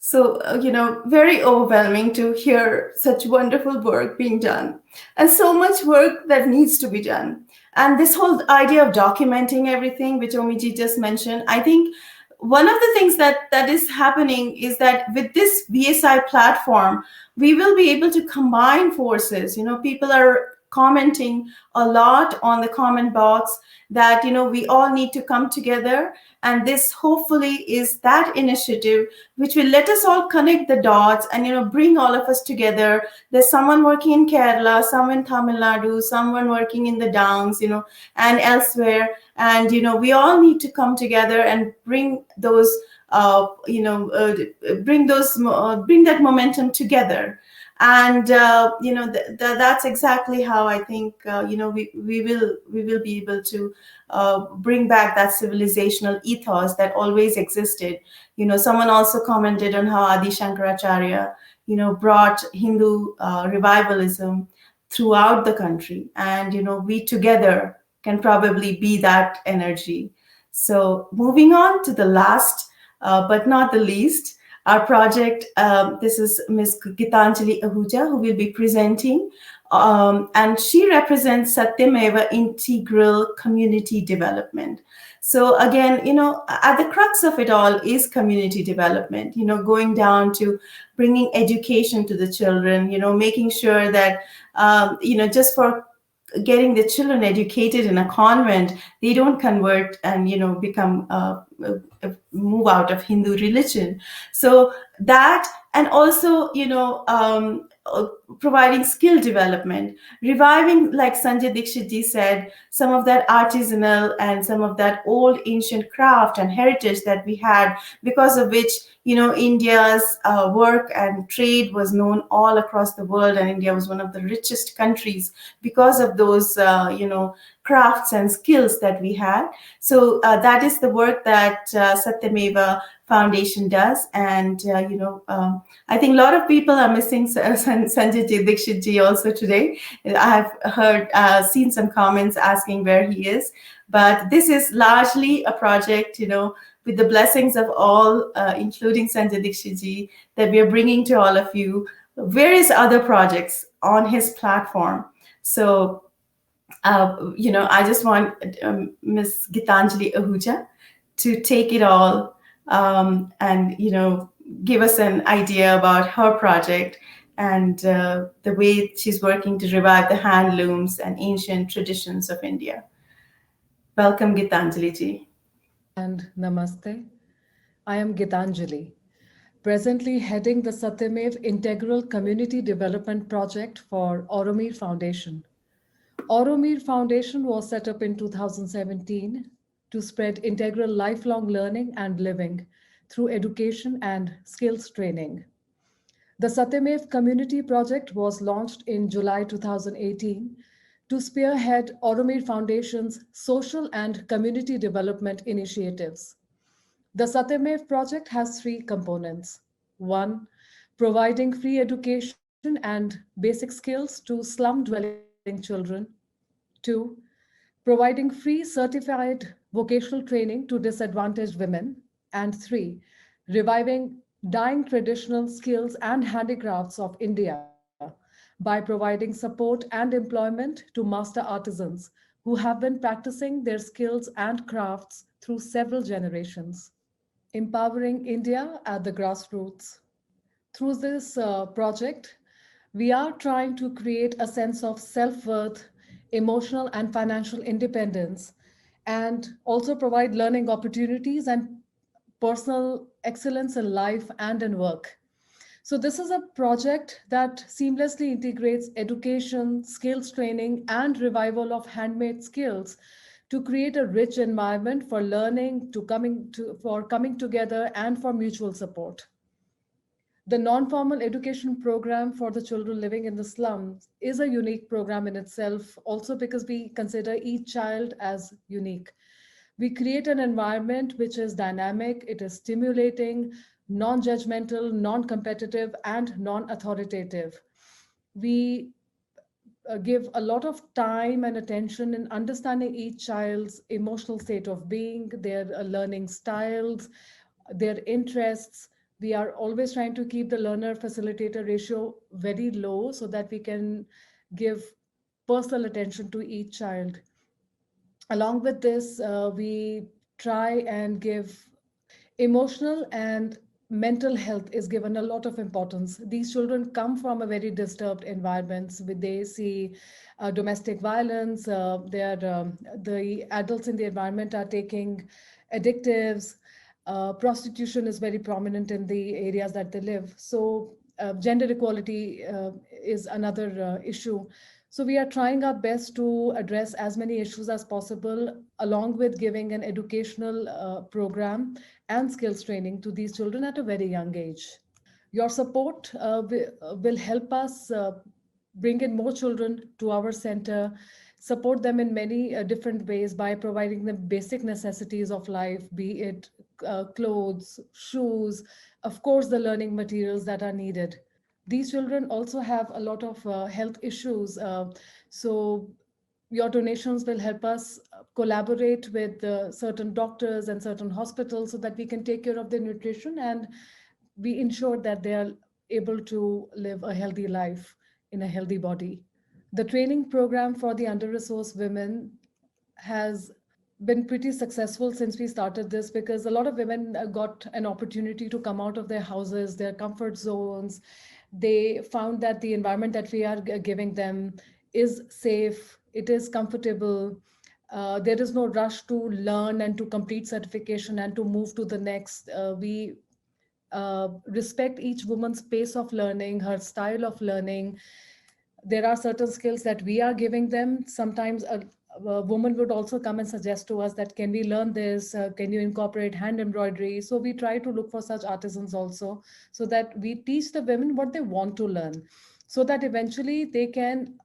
So, very overwhelming to hear such wonderful work being done and so much work that needs to be done. And this whole idea of documenting everything, which Omiji just mentioned, I think one of the things that is happening is that with this VSI platform, we will be able to combine forces. People are commenting a lot on the comment box that, we all need to come together. And this hopefully is that initiative which will let us all connect the dots and bring all of us together. There's someone working in Kerala, someone in Tamil Nadu, someone working in the Downs, and elsewhere, and we all need to come together and bring those bring that momentum together. And that's exactly how I think we will be able to bring back that civilizational ethos that always existed. Someone also commented on how Adi Shankaracharya brought Hindu revivalism throughout the country, and we together can probably be that energy. So moving on to the last, but not the least, our project. This is Ms. Gitanjali Ahuja who will be presenting, and she represents Satyameva Integral Community Development. So again, at the crux of it all is community development. Going down to bringing education to the children. Making sure that just for getting the children educated in a convent, they don't convert and become move out of Hindu religion. So that, and also providing skill development, reviving, like Sanjay Dixit ji said, some of that artisanal and some of that old ancient craft and heritage that we had, because of which India's work and trade was known all across the world, and India was one of the richest countries because of those crafts and skills that we had. So that is the work that Satyameva Foundation does. And I think a lot of people are missing Sanjay Dixit ji also today. I've seen some comments asking where he is, but this is largely a project, with the blessings of all, including Sanjay Dixit ji, that we are bringing to all of you various other projects on his platform. So I just want Ms. Gitanjali Ahuja to take it all, and give us an idea about her project and the way she's working to revive the handlooms and ancient traditions of India. Welcome, Gitanjali ji. And namaste. I am Gitanjali, presently heading the Satyamev Integral Community Development Project for Oromir Foundation. Oromir Foundation was set up in 2017 to spread integral lifelong learning and living through education and skills training. The Satyamev Community Project was launched in July 2018 to spearhead Oromir Foundation's social and community development initiatives. The Satyamev project has three components. One, providing free education and basic skills to slum dwelling children. Two, providing free certified vocational training to disadvantaged women. And three, reviving dying traditional skills and handicrafts of India by providing support and employment to master artisans who have been practicing their skills and crafts through several generations. Empowering India at the grassroots. Through this project, we are trying to create a sense of self worth, emotional and financial independence, and also provide learning opportunities and personal excellence in life and in work. So, this is a project that seamlessly integrates education, skills training, and revival of handmade skills to create a rich environment for learning, for coming together, and for mutual support. The non-formal education program for the children living in the slums is a unique program in itself, also because we consider each child as unique. We create an environment which is dynamic, it is stimulating, non-judgmental, non-competitive, and non-authoritative. We give a lot of time and attention in understanding each child's emotional state of being, their learning styles, their interests, We are always trying to keep the learner facilitator ratio very low so that we can give personal attention to each child. Along with this, we try and give emotional and mental health is given a lot of importance. These children come from a very disturbed environments where they see domestic violence. The adults in the environment are taking addictives. Prostitution is very prominent in the areas that they live. So gender equality is another issue. So we are trying our best to address as many issues as possible, along with giving an educational program and skills training to these children at a very young age. Your support will help us bring in more children to our center, support them in many different ways by providing them basic necessities of life, be it clothes, shoes, of course, the learning materials that are needed. These children also have a lot of health issues. So your donations will help us collaborate with certain doctors and certain hospitals so that we can take care of their nutrition and we ensure that they are able to live a healthy life in a healthy body. The training program for the under-resourced women has been pretty successful since we started this because a lot of women got an opportunity to come out of their houses, their comfort zones. They found that the environment that we are giving them is safe, it is comfortable. There is no rush to learn and to complete certification and to move to the next. We respect each woman's pace of learning, her style of learning. There are certain skills that we are giving them. Sometimes a woman would also come and suggest to us that can we learn this, can you incorporate hand embroidery. So we try to look for such artisans also, so that we teach the women what they want to learn, so that eventually they can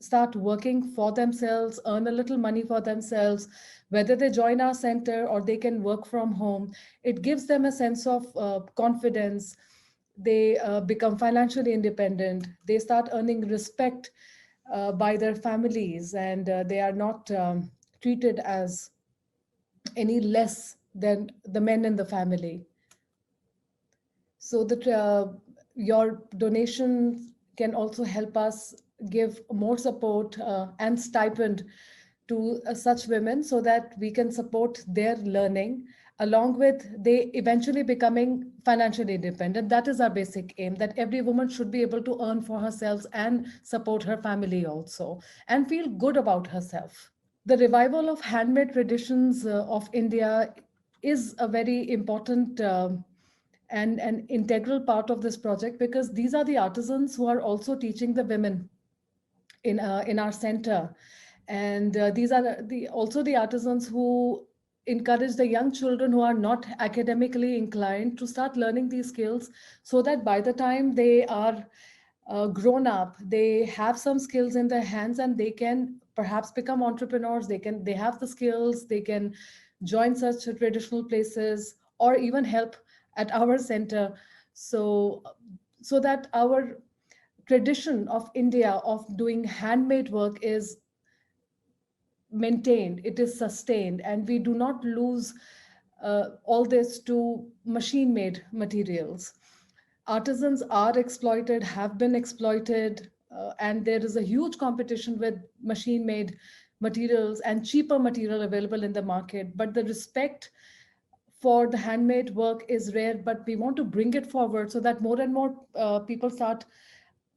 start working for themselves, earn a little money for themselves, whether they join our center or they can work from home. It gives them a sense of confidence. They become financially independent. They start earning respect by their families, and they are not treated as any less than the men in the family. So that your donations can also help us give more support and stipend to such women so that we can support their learning along with they eventually becoming financially independent. That is our basic aim, that every woman should be able to earn for herself and support her family also and feel good about herself. The revival of handmade traditions of India is a very important and an integral part of this project because these are the artisans who are also teaching the women in our center, and these are also the artisans who encourage the young children who are not academically inclined to start learning these skills so that by the time they are grown up they have some skills in their hands and they can perhaps become entrepreneurs. They have the skills, they can join such traditional places or even help at our center. So so that our tradition of India of doing handmade work is maintained, it is sustained, and we do not lose all this to machine made materials. Artisans are exploited, have been exploited, and there is a huge competition with machine made materials and cheaper material available in the market. But the respect for the handmade work is rare, but we want to bring it forward so that more and more people start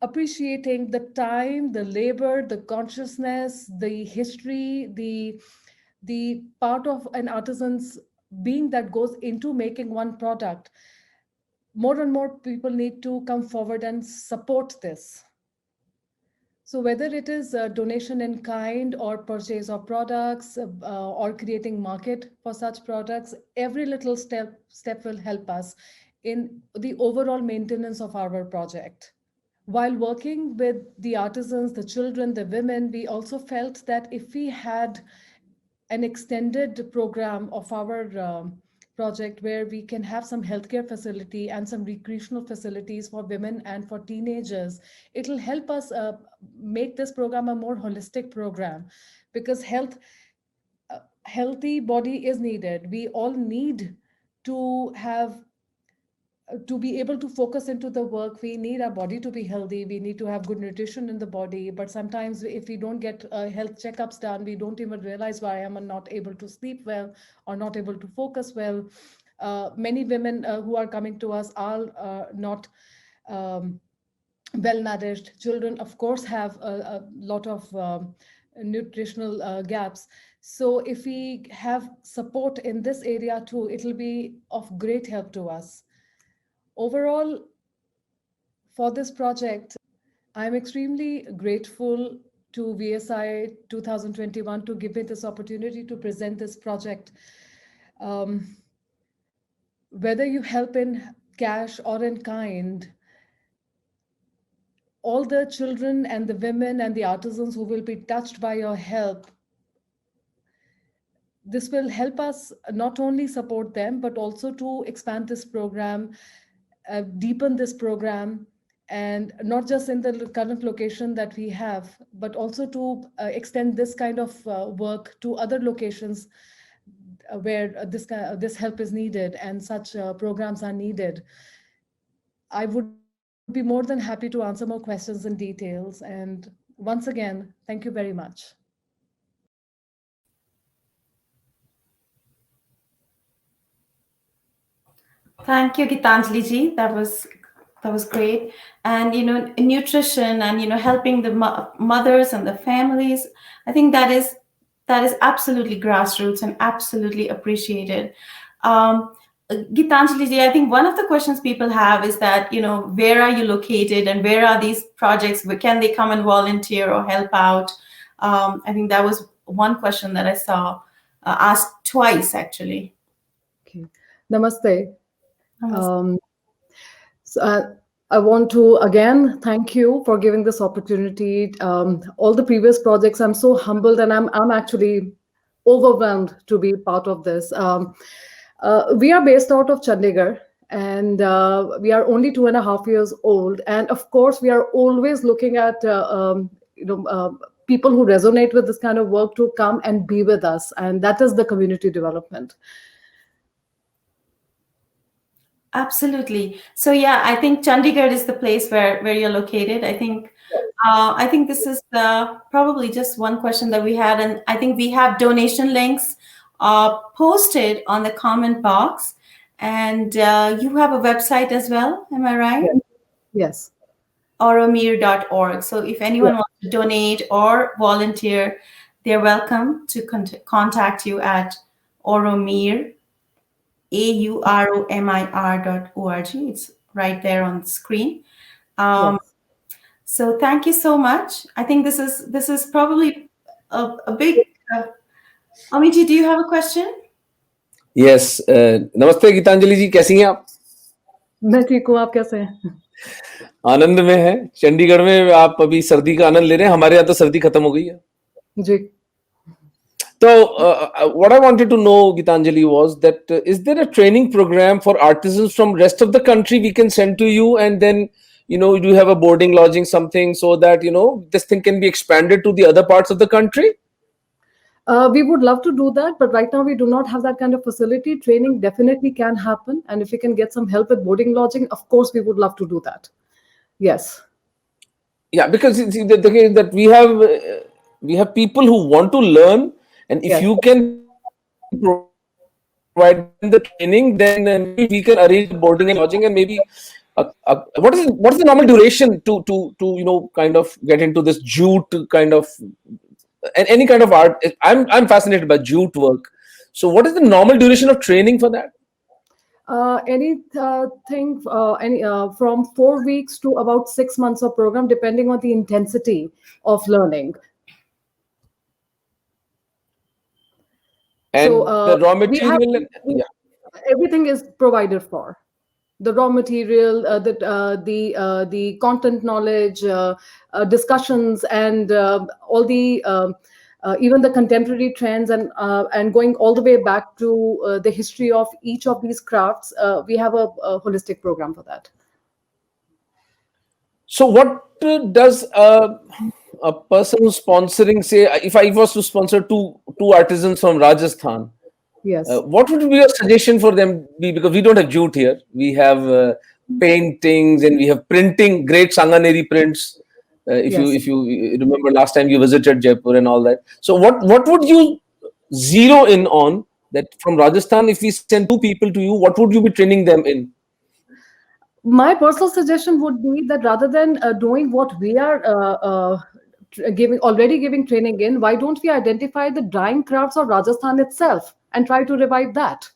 appreciating the time, the labor, the consciousness, the history, the part of an artisan's being that goes into making one product. More and more people need to come forward and support this. So whether it is a donation in kind or purchase of products or creating market for such products, every little step will help us in the overall maintenance of our project. While working with the artisans, the children, the women, we also felt that if we had an extended program of our project where we can have some healthcare facility and some recreational facilities for women and for teenagers, it'll help us make this program a more holistic program because healthy body is needed. We all need to have to be able to focus into the work, we need our body to be healthy. We need to have good nutrition in the body. But sometimes, if we don't get health checkups done, we don't even realize why I'm not able to sleep well or not able to focus well. Many women who are coming to us are not um, well nourished. Children, of course, have a lot of nutritional gaps. So, if we have support in this area too, it will be of great help to us. Overall, for this project, I'm extremely grateful to VSI 2021 to give me this opportunity to present this project. Um, Whether you help in cash or in kind, all the children and the women and the artisans who will be touched by your help, this will help us not only support them, but also to expand this program, deepen this program, and not just in the current location that we have, but also to extend this kind of work to other locations where this help is needed and such programs are needed. I would be more than happy to answer more questions in details. And once again, thank you very much. Thank you, Gitanjali ji. That was great. And nutrition and helping the mothers and the families. I think that is absolutely grassroots and absolutely appreciated. Um, Gitanjali ji, I think one of the questions people have is that where are you located and where are these projects? Where can they come and volunteer or help out? I think that was one question that I saw asked twice actually. Okay. Namaste. Namaste. Um, so, I want to again thank you for giving this opportunity. All the previous projects, I'm so humbled and I'm actually overwhelmed to be part of this. We are based out of Chandigarh, and we are only 2.5 years old. And of course, we are always looking at people who resonate with this kind of work to come and be with us, and that is the community development. Absolutely. So yeah, I think Chandigarh is the place where you're located. I think this is probably just one question that we had, and I think we have donation links posted on the comment box, and you have a website as well. Am I right? Yes. Yes. Oromir.org. So if Yes. anyone wants to donate or volunteer, they're welcome to contact you at Oromir auromir.org. It's right there on the screen. Yes. So thank you so much. I think this is probably a big. Amiji, do you have a question? Yes नमस्ते गीतांजलि जी, कैसी हैं आप? मैं ठीक हूँ, आप कैसे हैं? आनंद में है। चंडीगढ़ में आप अभी सर्दी का आनंद ले रहे हैं, हमारे यहाँ तो सर्दी खत्म हो गई है। जी। So what I wanted to know, Gitanjali, was that is there a training program for artisans from rest of the country we can send to you, and then you do have a boarding, lodging, something, so that this thing can be expanded to the other parts of the country? We would love to do that, but right now we do not have that kind of facility. Training definitely can happen, and if we can get some help with boarding, lodging, of course we would love to do that. Yes. Yeah, because see, the thing is that we have people who want to learn, and if Yes. you can provide them the training, then maybe we can arrange boarding and lodging, and maybe what is the normal duration to kind of get into this jute kind of any kind of art? I'm fascinated by jute work. So what is the normal duration of training for that? Anything from 4 weeks to about 6 months of program, depending on the intensity of learning. And the raw we have- material, everything is provided for. The raw material, the content knowledge, discussions, and all the even the contemporary trends, and going all the way back to the history of each of these crafts. We have a holistic program for that. So what does a person who's sponsoring, say, if I was to sponsor two artisans from Rajasthan, Yes. What would be your suggestion for them? Because we don't have jute here. We have paintings and we have printing, great Sanganeri prints. Yes. If you remember last time you visited Jaipur and all that. So what would you zero in on that from Rajasthan? If we send two people to you, what would you be training them in? My personal suggestion would be that rather than doing what we are giving training in, why don't we identify the drying crafts of Rajasthan itself and try to revive that?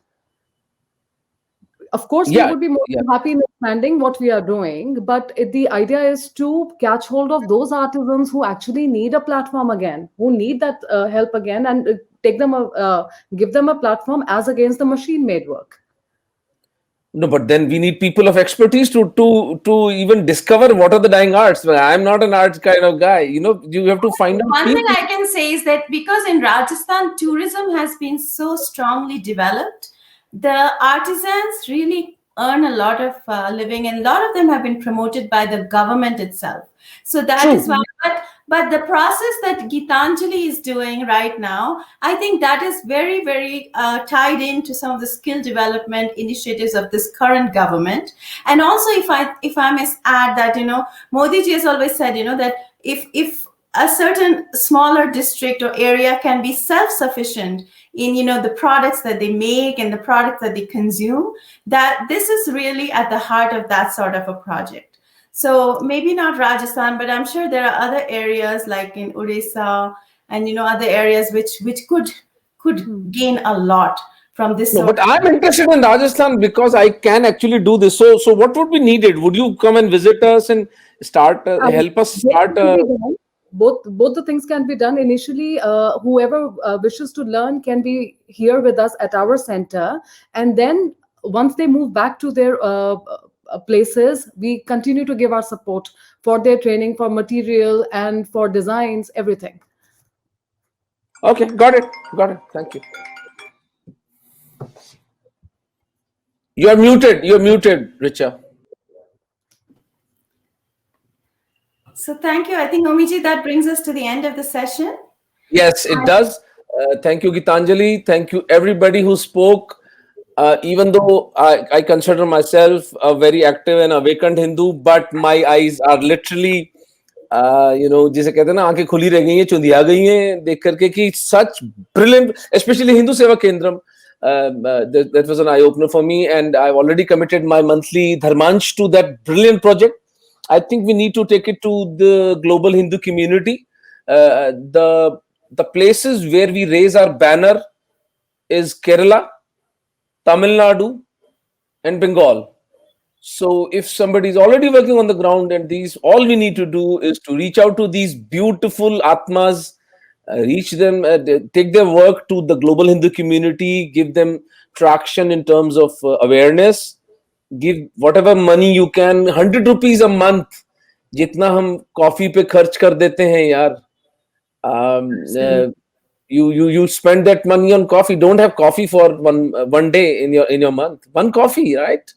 Of course, we Yeah, would be more yeah. than happy in expanding what we are doing, but the idea is to catch hold of those artisans who actually need a platform again, who need that help again, and give them a platform as against the machine-made work. No, but then we need people of expertise to even discover what are the dying arts. Well, I'm not an arts kind of guy. You have to find out One thing people. I can say is that because in Rajasthan, tourism has been so strongly developed, the artisans really earn a lot of living, and a lot of them have been promoted by the government itself. So that True. is why, but the process that Gitanjali is doing right now, I think that is very, very tied into some of the skill development initiatives of this current government. And also, if I must add that, Modi ji has always said, that if a certain smaller district or area can be self-sufficient in the products that they make and the products that they consume, that this is really at the heart of that sort of a project. So maybe not Rajasthan, but I'm sure there are other areas like in Odisha and other areas which could gain a lot from this. No, but I'm interested in Rajasthan because I can actually do this. So what would be needed? Would you come and visit us and start help us start? Both the things can be done. Initially, whoever wishes to learn can be here with us at our center, and then once they move back to their places, we continue to give our support for their training, for material, and for designs, everything. Okay, got it. Thank you. You're muted, Richa. So thank you. I think, Omiji, that brings us to the end of the session. Yes, it does. Thank you, Gitanjali. Thank you, everybody who spoke. Even though I consider myself a very active and awakened Hindu, but my eyes are literally, जिसे कहते हैं ना, आंखें खुली रह गई हैं, चुंधिया गई हैं देख करके कि such brilliant, especially Hindu Seva Kendram. That was an eye opener for me, and I've already committed my monthly dharmansh to that brilliant project. I think we need to take it to the global Hindu community. The places where we raise our banner is Kerala, Tamil Nadu, and Bengal. So if somebody is already working on the ground, and all we need to do is to reach out to these beautiful Atmas, reach them, take their work to the global Hindu community, give them traction in terms of awareness, give whatever money you can, 100 rupees a month, जितना हम coffee पे खर्च कर देते हैं यार. You spend that money on coffee. Don't have coffee for one day in your month. One coffee, right?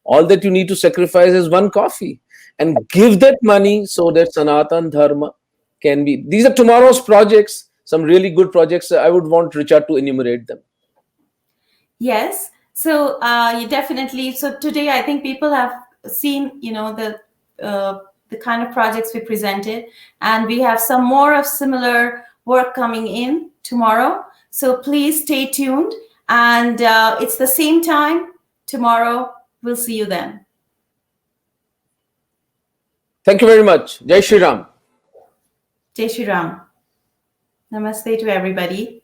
All that you need to sacrifice is one coffee, and give that money so that Sanatan Dharma can be. These are tomorrow's projects. Some really good projects. I would want Richard to enumerate them. Yes. So you definitely. So today, I think people have seen, the kind of projects we presented, and we have some more of similar work coming in tomorrow. So please stay tuned, and it's the same time tomorrow. We'll see you then. Thank you very much. Jai Shri Ram. Jai Shri Ram. Namaste to everybody.